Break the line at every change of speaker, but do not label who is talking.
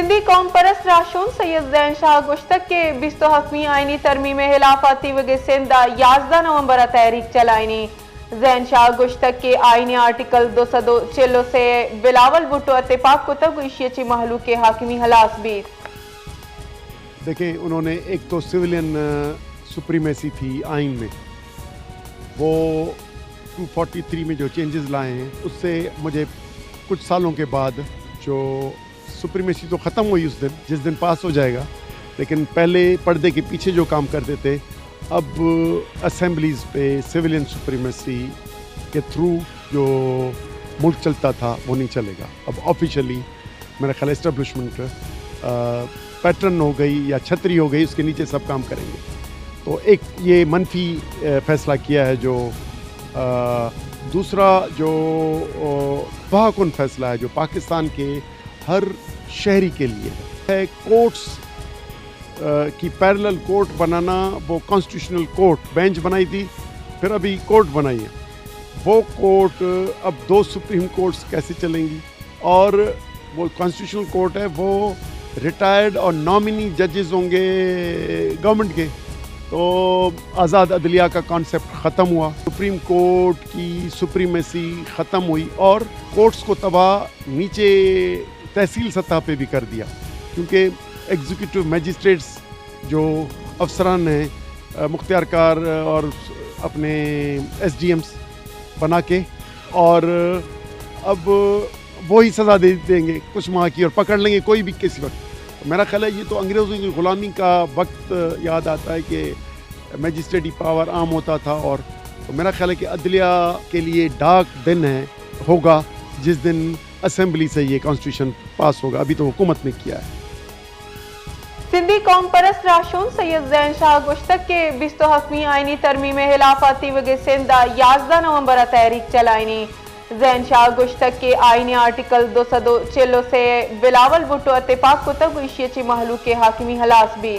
सिंधी कौम परस्त राशून सैयद ज़ैन शाह गुश्तक के 27वीं आईनी तरमीम हिलाफाती वगे सिंध 11 नवंबर तहरीक चलाइनी। ज़ैन शाह गुश्तक के आईनी आर्टिकल 246 से बिलावल भुट्टो इत्तेफाक कुतब इशियची महलू के हाकिमी हलास भी।
देखिए, उन्होंने एक तो सिविलियन सुप्रीमेसी थी आइन में, वो 243 में जो चेंजेस लाए हैं उससे मुझे कुछ सालों के बाद जो सुप्रीमेसी तो ख़त्म हुई उस दिन, जिस दिन पास हो जाएगा, लेकिन पहले पर्दे के पीछे जो काम करते थे अब असेंबलीज़ पे सिविलियन सुप्रीमेसी के थ्रू जो मुल्क चलता था वो नहीं चलेगा। अब ऑफिशियली मेरा ख्याल एस्टेब्लिशमेंट पैटर्न हो गई या छतरी हो गई, उसके नीचे सब काम करेंगे। तो एक ये मनफी फैसला किया है। जो दूसरा जो बहाकुन फैसला है जो पाकिस्तान के हर शहरी के लिए है, कोर्ट्स की पैरेलल कोर्ट बनाना। वो कॉन्स्टिट्यूशनल कोर्ट बेंच बनाई थी, फिर अभी कोर्ट बनाई है। वो कोर्ट अब 2 सुप्रीम कोर्ट्स कैसे चलेंगी, और वो कॉन्स्टिट्यूशनल कोर्ट है, वो रिटायर्ड और नॉमिनी जजेस होंगे गवर्नमेंट के। तो आज़ाद अदलिया का कॉन्सेप्ट ख़त्म हुआ, सुप्रीम कोर्ट की सुप्रीमेसी ख़त्म हुई और कोर्ट्स को तबाह नीचे तहसील सतह पे भी कर दिया, क्योंकि एग्जीक्यूटिव मैजिस्ट्रेट्स जो अफसरान हैं मुख्तियार कार और अपने SDMs बना के, और अब वही सज़ा दे देंगे कुछ माह की और पकड़ लेंगे कोई भी किसी वक्त। मेरा ख्याल है ये तो अंग्रेज़ों की ग़ुलामी का वक्त याद आता है कि मैजिस्ट्रेटी पावर आम होता था। और तो मेरा ख्याल है कि अदलिया के लिए डार्क दिन होगा जिस दिन असेंबली से ये कॉन्स्टिट्यूशन पास होगा। अभी तो हुकूमत ने किया है।
सिंधी कौम परस्त राशून सैयद ज़ैन शाह गुश्तक के 27वीं आईनी तरमीम हिलाफाती वगे सिंध 11 नवंबर तहरीक चलाइनी। ज़ैन शाह गुश्तक के आईनी आर्टिकल 246 से बिलावल भुट्टो इत्तेफाक कुतब इशियची महलू के हाकिमी हलास भी।